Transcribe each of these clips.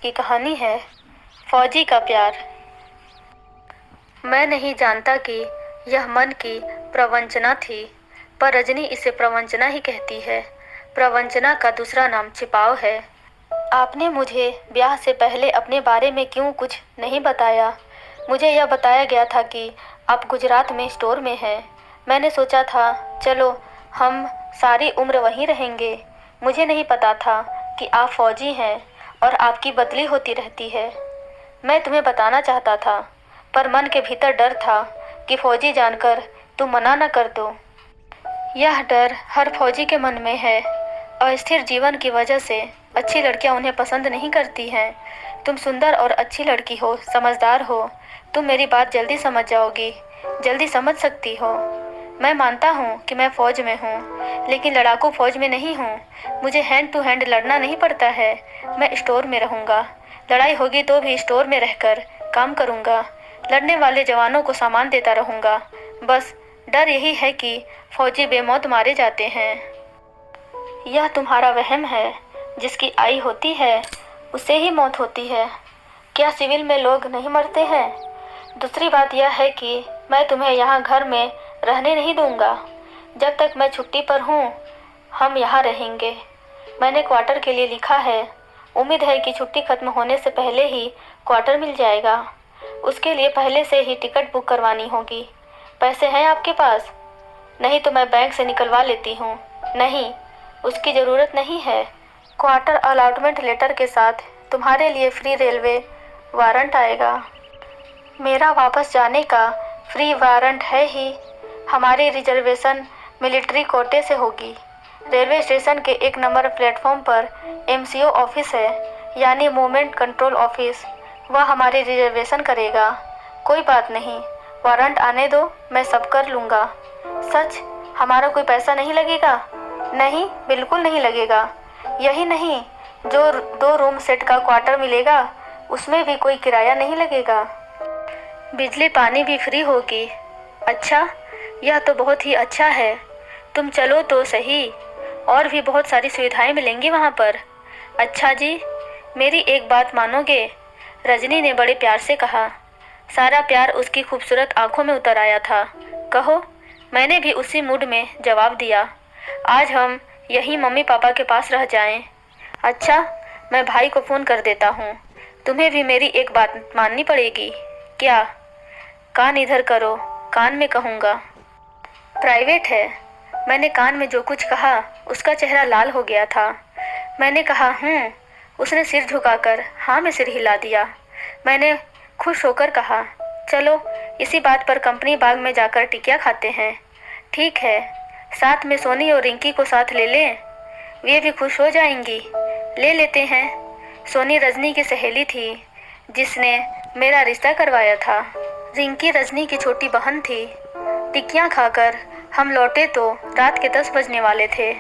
की कहानी है फौजी का प्यार। मैं नहीं जानता कि यह मन की प्रवंचना थी, पर रजनी इसे प्रवंचना ही कहती है। प्रवंचना का दूसरा नाम छिपाव है। आपने मुझे ब्याह से पहले अपने बारे में क्यों कुछ नहीं बताया? मुझे यह बताया गया था कि आप गुजरात में स्टोर में हैं। मैंने सोचा था चलो हम सारी उम्र वहीं रहेंगे। मुझे नहीं पता था कि आप फौजी हैं और आपकी बदली होती रहती है। मैं तुम्हें बताना चाहता था, पर मन के भीतर डर था कि फौजी जानकर तुम मना न कर दो। यह डर हर फौजी के मन में है। अस्थिर जीवन की वजह से अच्छी लड़कियां उन्हें पसंद नहीं करती हैं। तुम सुंदर और अच्छी लड़की हो, समझदार हो। तुम मेरी बात जल्दी समझ जाओगी, जल्दी समझ सकती हो। मैं मानता हूँ कि मैं फ़ौज में हूँ, लेकिन लड़ाकू फ़ौज में नहीं हूँ। मुझे हैंड टू हैंड लड़ना नहीं पड़ता है। मैं स्टोर में रहूँगा। लड़ाई होगी तो भी स्टोर में रहकर काम करूँगा। लड़ने वाले जवानों को सामान देता रहूँगा। बस डर यही है कि फौजी बेमौत मारे जाते हैं। यह तुम्हारा वहम है। जिसकी आई होती है उसे ही मौत होती है। क्या सिविल में लोग नहीं मरते हैं? दूसरी बात यह है कि मैं तुम्हें यहाँ घर में रहने नहीं दूंगा। जब तक मैं छुट्टी पर हूँ हम यहाँ रहेंगे। मैंने क्वार्टर के लिए लिखा है। उम्मीद है कि छुट्टी खत्म होने से पहले ही क्वार्टर मिल जाएगा। उसके लिए पहले से ही टिकट बुक करवानी होगी। पैसे हैं आपके पास? नहीं तो मैं बैंक से निकलवा लेती हूँ। नहीं, उसकी ज़रूरत नहीं है। क्वार्टर अलॉटमेंट लेटर के साथ तुम्हारे लिए फ्री रेलवे वारंट आएगा। मेरा वापस जाने का फ्री वारंट है ही। हमारी रिजर्वेशन मिलिट्री कोटे से होगी। रेलवे स्टेशन के 1 नंबर प्लेटफॉर्म पर MCO ऑफिस है, यानी मूवमेंट कंट्रोल ऑफिस। वह हमारी रिजर्वेशन करेगा। कोई बात नहीं, वारंट आने दो, मैं सब कर लूँगा। सच? हमारा कोई पैसा नहीं लगेगा? नहीं, बिल्कुल नहीं लगेगा। यही नहीं, जो 2 रूम सेट का क्वार्टर मिलेगा उसमें भी कोई किराया नहीं लगेगा। बिजली पानी भी फ्री होगी। अच्छा, यह तो बहुत ही अच्छा है। तुम चलो तो सही, और भी बहुत सारी सुविधाएं मिलेंगी वहाँ पर। अच्छा जी, मेरी एक बात मानोगे? रजनी ने बड़े प्यार से कहा। सारा प्यार उसकी खूबसूरत आंखों में उतर आया था। कहो। मैंने भी उसी मूड में जवाब दिया। आज हम यहीं मम्मी पापा के पास रह जाएं। अच्छा, मैं भाई को फ़ोन कर देता हूँ। तुम्हें भी मेरी एक बात माननी पड़ेगी। क्या? कान इधर करो, कान में कहूँगा। प्राइवेट है। मैंने कान में जो कुछ कहा उसका चेहरा लाल हो गया था। मैंने कहा हूँ। उसने सिर झुकाकर हाँ में सिर हिला दिया। मैंने खुश होकर कहा, चलो इसी बात पर कंपनी बाग में जाकर टिकिया खाते हैं। ठीक है, साथ में सोनी और रिंकी को साथ ले लें, वे भी खुश हो जाएंगी। ले लेते हैं। सोनी रजनी की सहेली थी जिसने मेरा रिश्ता करवाया था। रिंकी रजनी की छोटी बहन थी। टिक्कियाँ खाकर हम लौटे तो रात के 10 बजने वाले थे।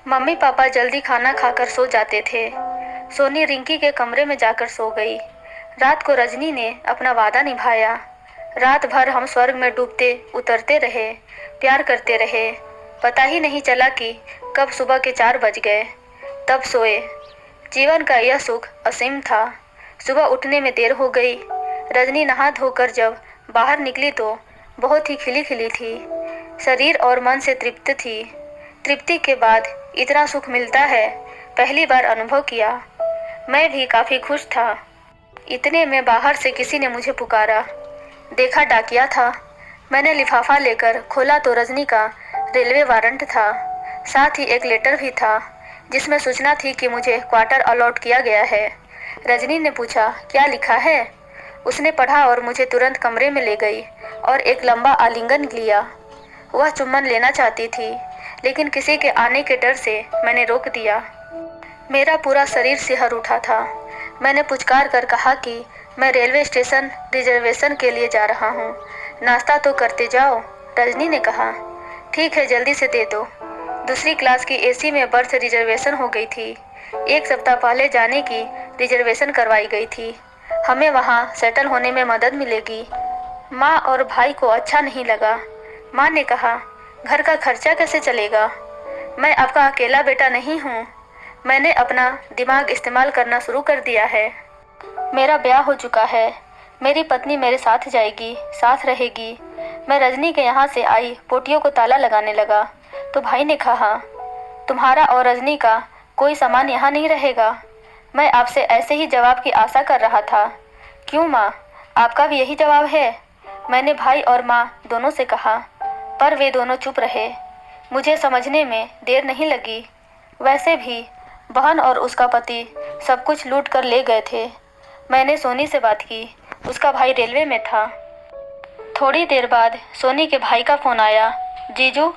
मम्मी पापा जल्दी खाना खाकर सो जाते थे। सोनी रिंकी के कमरे में जाकर सो गई। रात को रजनी ने अपना वादा निभाया। रात भर हम स्वर्ग में डूबते उतरते रहे, प्यार करते रहे। पता ही नहीं चला कि कब सुबह के 4 बज गए। तब सोए। जीवन का यह सुख असीम था। सुबह उठने में देर हो गई। रजनी नहा धोकर जब बाहर निकली तो बहुत ही खिली खिली थी। शरीर और मन से तृप्त थी। तृप्ति के बाद इतना सुख मिलता है, पहली बार अनुभव किया। मैं भी काफ़ी खुश था। इतने में बाहर से किसी ने मुझे पुकारा। देखा डाकिया था। मैंने लिफाफा लेकर खोला तो रजनी का रेलवे वारंट था। साथ ही एक लेटर भी था जिसमें सूचना थी कि मुझे क्वार्टर अलॉट किया गया है। रजनी ने पूछा, क्या लिखा है? उसने पढ़ा और मुझे तुरंत कमरे में ले गई और एक लंबा आलिंगन लिया। वह चुम्बन लेना चाहती थी, लेकिन किसी के आने के डर से मैंने रोक दिया। मेरा पूरा शरीर सिहर उठा था। मैंने पुचकार कर कहा कि मैं रेलवे स्टेशन रिजर्वेशन के लिए जा रहा हूँ। नाश्ता तो करते जाओ। रजनी ने कहा, ठीक है, जल्दी से दे दो। दूसरी क्लास की AC में बर्थ रिजर्वेशन हो गई थी। 1 सप्ताह पहले जाने की रिजर्वेशन करवाई गई थी। हमें वहाँ सेटल होने में मदद मिलेगी। माँ और भाई को अच्छा नहीं लगा। माँ ने कहा, घर का खर्चा कैसे चलेगा? मैं आपका अकेला बेटा नहीं हूँ। मैंने अपना दिमाग इस्तेमाल करना शुरू कर दिया है। मेरा ब्याह हो चुका है। मेरी पत्नी मेरे साथ जाएगी, साथ रहेगी। मैं रजनी के यहाँ से आई, पोटियों को ताला लगाने लगा तो भाई ने कहा, तुम्हारा और रजनी का कोई सामान यहाँ नहीं रहेगा। मैं आपसे ऐसे ही जवाब की आशा कर रहा था। क्यों माँ, आपका भी यही जवाब है? मैंने भाई और माँ दोनों से कहा, पर वे दोनों चुप रहे। मुझे समझने में देर नहीं लगी। वैसे भी बहन और उसका पति सब कुछ लूट कर ले गए थे। मैंने सोनी से बात की, उसका भाई रेलवे में था। थोड़ी देर बाद सोनी के भाई का फ़ोन आया, जीजू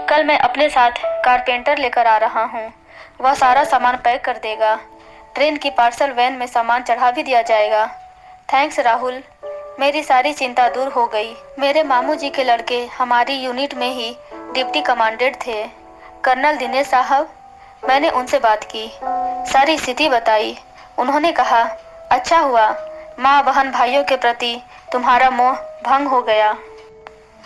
कल मैं अपने साथ कारपेंटर लेकर आ रहा हूँ, वह सारा सामान पैक कर देगा। ट्रेन की पार्सल वैन में सामान चढ़ा भी दिया जाएगा। थैंक्स राहुल, मेरी सारी चिंता दूर हो गई। मेरे मामू जी के लड़के हमारी यूनिट में ही डिप्टी कमांडेंट थे, कर्नल दिनेश साहब। मैंने उनसे बात की, सारी स्थिति बताई। उन्होंने कहा, अच्छा हुआ माँ बहन भाइयों के प्रति तुम्हारा मोह भंग हो गया।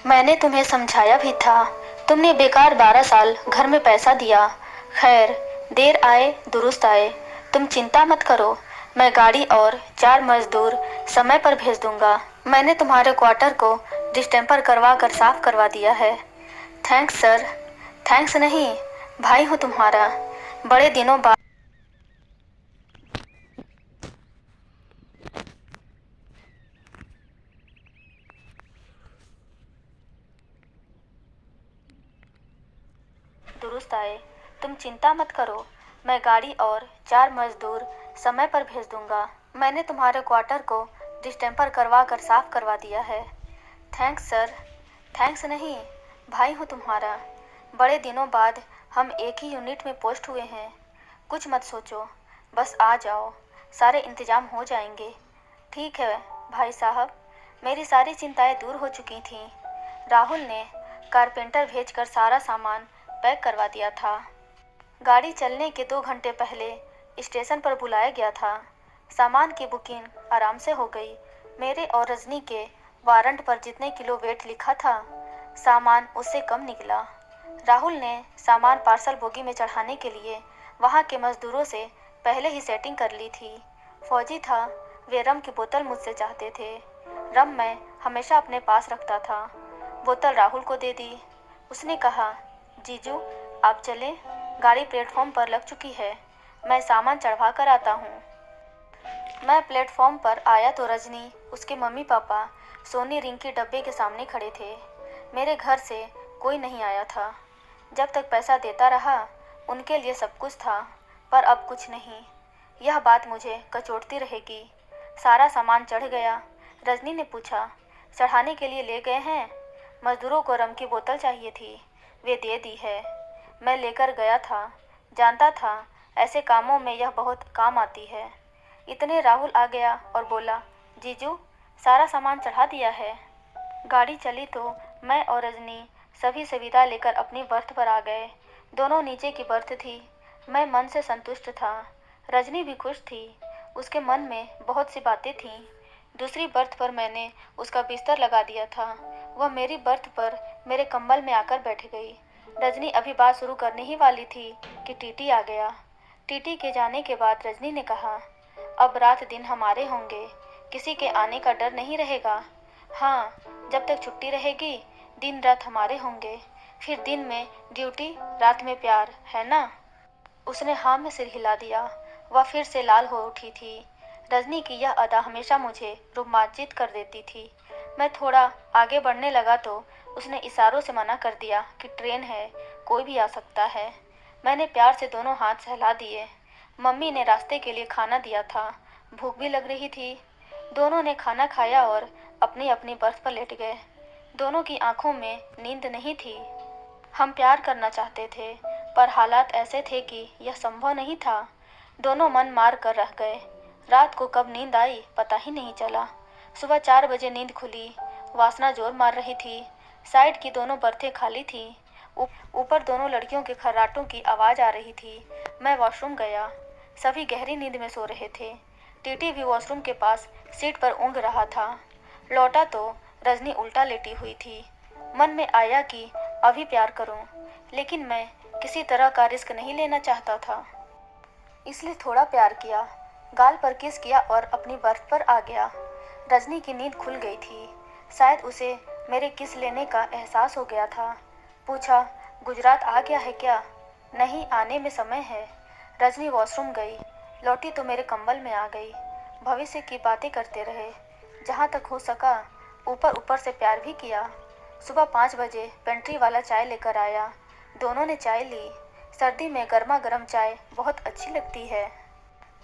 मैंने तुम्हें समझाया भी था, तुमने बेकार 12 साल घर में पैसा दिया। खैर, देर आए दुरुस्त आए। तुम चिंता मत करो, मैं गाड़ी और 4 मजदूर समय पर भेज दूंगा। मैंने तुम्हारे क्वार्टर को डिस्टेम्पर करवा कर साफ करवा दिया है। Thanks sir. थैंक्स नहीं, भाई हूँ तुम्हारा। बड़े दिनों बाद दुरुस्त आए। तुम चिंता मत करो, मैं गाड़ी और 4 मजदूर समय पर भेज दूंगा। मैंने तुम्हारे क्वार्टर को डिस्टेम्पर करवा कर साफ करवा दिया है। Thanks sir. थैंक्स नहीं, भाई हूँ तुम्हारा। बड़े दिनों बाद हम एक ही यूनिट में पोस्ट हुए हैं। कुछ मत सोचो, बस आ जाओ, सारे इंतजाम हो जाएंगे। ठीक है भाई साहब, मेरी सारी चिंताएं दूर हो चुकी थीं। राहुल ने कारपेंटर भेजकर सारा सामान पैक करवा दिया था। गाड़ी चलने के 2 घंटे पहले स्टेशन पर बुलाया गया था। सामान की बुकिंग आराम से हो गई। मेरे और रजनी के वारंट पर जितने किलो वेट लिखा था, सामान उससे कम निकला। राहुल ने सामान पार्सल बोगी में चढ़ाने के लिए वहाँ के मजदूरों से पहले ही सेटिंग कर ली थी। फौजी था, वे रम की बोतल मुझसे चाहते थे। रम मैं हमेशा अपने पास रखता था। बोतल राहुल को दे दी। उसने कहा, जीजू आप चलें, गाड़ी प्लेटफॉर्म पर लग चुकी है, मैं सामान चढ़वा कर आता हूँ। मैं प्लेटफॉर्म पर आया तो रजनी, उसके मम्मी पापा, सोनी रिंकी डब्बे के सामने खड़े थे। मेरे घर से कोई नहीं आया था। जब तक पैसा देता रहा उनके लिए सब कुछ था, पर अब कुछ नहीं। यह बात मुझे कचोटती रहेगी। सारा सामान चढ़ गया। रजनी ने पूछा, चढ़ाने के लिए ले गए हैं? मजदूरों को रम की बोतल चाहिए थी, वे दे दी है। मैं लेकर गया था, जानता था ऐसे कामों में यह बहुत काम आती है। इतने राहुल आ गया और बोला, जीजू सारा सामान चढ़ा दिया है। गाड़ी चली तो मैं और रजनी सभी से विदा लेकर अपनी बर्थ पर आ गए। दोनों नीचे की बर्थ थी। मैं मन से संतुष्ट था, रजनी भी खुश थी। उसके मन में बहुत सी बातें थीं। दूसरी बर्थ पर मैंने उसका बिस्तर लगा दिया था। वह मेरी बर्थ पर मेरे कंबल में आकर बैठ गई। रजनी अभी बात शुरू करने ही वाली थी कि टीटी आ गया। टीटी के जाने के बाद रजनी ने कहा, अब रात दिन हमारे होंगे, किसी के आने का डर नहीं रहेगा। हाँ, जब तक छुट्टी रहेगी दिन रात हमारे होंगे। फिर दिन में ड्यूटी, रात में प्यार, है ना? उसने हाँ में सिर हिला दिया। वह फिर से लाल हो उठी थी। रजनी की यह अदा हमेशा मुझे रोमांचित कर देती थी। मैं थोड़ा आगे बढ़ने लगा तो उसने इशारों से मना कर दिया कि ट्रेन है, कोई भी आ सकता है। मैंने प्यार से दोनों हाथ सहला दिए। मम्मी ने रास्ते के लिए खाना दिया था, भूख भी लग रही थी। दोनों ने खाना खाया और अपनी अपनी बर्थ पर लेट गए। दोनों की आंखों में नींद नहीं थी। हम प्यार करना चाहते थे, पर हालात ऐसे थे कि यह संभव नहीं था। दोनों मन मार कर रह गए। रात को कब नींद आई पता ही नहीं चला। सुबह 4 बजे नींद खुली। वासना जोर मार रही थी। साइड की दोनों बर्थें खाली थीं। ऊपर दोनों लड़कियों के खर्राटों की आवाज़ आ रही थी। मैं वॉशरूम गया। सभी गहरी नींद में सो रहे थे। टीटी भी वॉशरूम के पास सीट पर ऊँघ रहा था। लौटा तो रजनी उल्टा लेटी हुई थी। मन में आया कि अभी प्यार करूं, लेकिन मैं किसी तरह का रिस्क नहीं लेना चाहता था, इसलिए थोड़ा प्यार किया। गाल पर किस किया और अपनी बर्थ पर आ गया। रजनी की नींद खुल गई थी। शायद उसे मेरे किस लेने का एहसास हो गया था। पूछा, गुजरात आ गया है क्या? नहीं, आने में समय है। रजनी वॉशरूम गई, लौटी तो मेरे कंबल में आ गई। भविष्य की बातें करते रहे, जहाँ तक हो सका ऊपर ऊपर से प्यार भी किया। सुबह 5 बजे पेंट्री वाला चाय लेकर आया। दोनों ने चाय ली। सर्दी में गर्मा गर्म चाय बहुत अच्छी लगती है।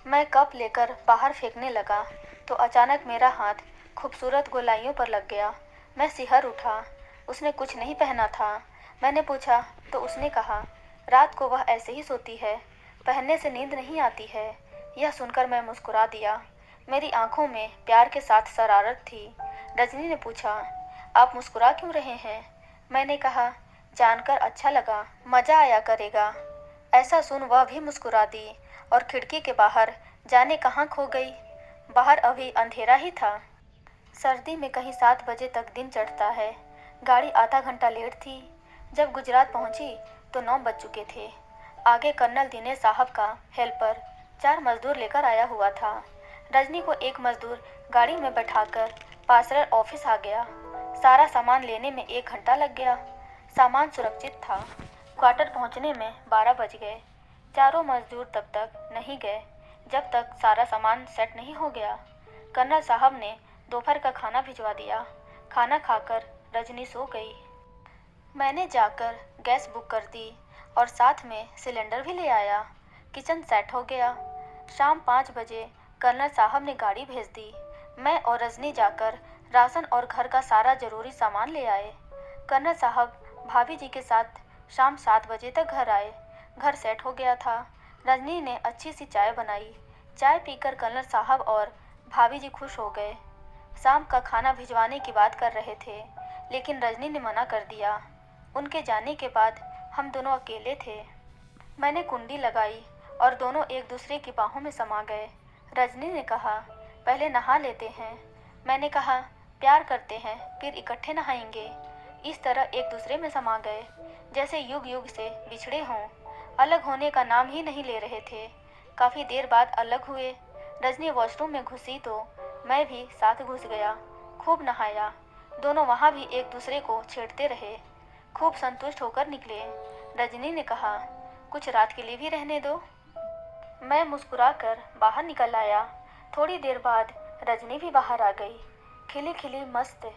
मैं कप लेकर बाहर फेंकने लगा तो अचानक मेरा हाथ खूबसूरत गोलाइयों पर लग गया। मैं सिहर उठा। उसने कुछ नहीं पहना था। मैंने पूछा तो उसने कहा, रात को वह ऐसे ही सोती है, पहनने से नींद नहीं आती है। यह सुनकर मैं मुस्कुरा दिया। मेरी आंखों में प्यार के साथ शरारत थी। रजनी ने पूछा, आप मुस्कुरा क्यों रहे हैं? मैंने कहा, जानकर अच्छा लगा, मज़ा आया करेगा। ऐसा सुन वह भी मुस्कुरा दी और खिड़की के बाहर जाने कहाँ खो गई। बाहर अभी अंधेरा ही था। सर्दी में कहीं 7 बजे तक दिन चढ़ता है। गाड़ी आधा घंटा लेट थी। जब गुजरात पहुंची तो 9 बज चुके थे। आगे कर्नल दिनेश साहब का हेल्पर 4 मजदूर लेकर आया हुआ था। रजनी को एक मजदूर गाड़ी में बैठाकर पार्सल ऑफिस आ गया। सारा सामान लेने में 1 घंटा लग गया। सामान सुरक्षित था। क्वार्टर पहुंचने में 12 बज गए। चारों मजदूर तब तक नहीं गए जब तक सारा सामान सेट नहीं हो गया। कर्नल साहब ने दोपहर का खाना भिजवा दिया। खाना खाकर रजनी सो गई। मैंने जाकर गैस बुक कर दी और साथ में सिलेंडर भी ले आया। किचन सेट हो गया। शाम 5 बजे कर्नल साहब ने गाड़ी भेज दी। मैं और रजनी जाकर राशन और घर का सारा ज़रूरी सामान ले आए। कर्नल साहब भाभी जी के साथ शाम 7 बजे तक घर आए। घर सेट हो गया था। रजनी ने अच्छी सी चाय बनाई। चाय पीकर कर्नल साहब और भाभी जी खुश हो गए। शाम का खाना भिजवाने की बात कर रहे थे, लेकिन रजनी ने मना कर दिया। उनके जाने के बाद हम दोनों अकेले थे। मैंने कुंडी लगाई और दोनों एक दूसरे की बाहों में समा गए। रजनी ने कहा, पहले नहा लेते हैं। मैंने कहा, प्यार करते हैं फिर इकट्ठे नहाएंगे। इस तरह एक दूसरे में समा गए, जैसे युग युग से बिछड़े हों। अलग होने का नाम ही नहीं ले रहे थे। काफ़ी देर बाद अलग हुए। रजनी वॉशरूम में घुसी तो मैं भी साथ घुस गया। खूब नहाया। दोनों वहाँ भी एक दूसरे को छेड़ते रहे। खूब संतुष्ट होकर निकले। रजनी ने कहा, कुछ रात के लिए भी रहने दो। मैं मुस्कुराकर बाहर निकल आया। थोड़ी देर बाद रजनी भी बाहर आ गई, खिली खिली मस्त।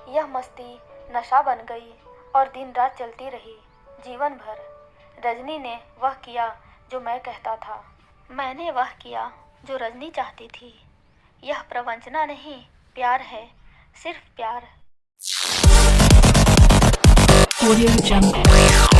यह मस्ती नशा बन गई और दिन रात चलती रही, जीवन भर। रजनी ने वह किया जो मैं कहता था। मैंने वह किया जो रजनी चाहती थी। यह प्रवंचना नहीं, प्यार है, सिर्फ प्यार। Audio Jungle.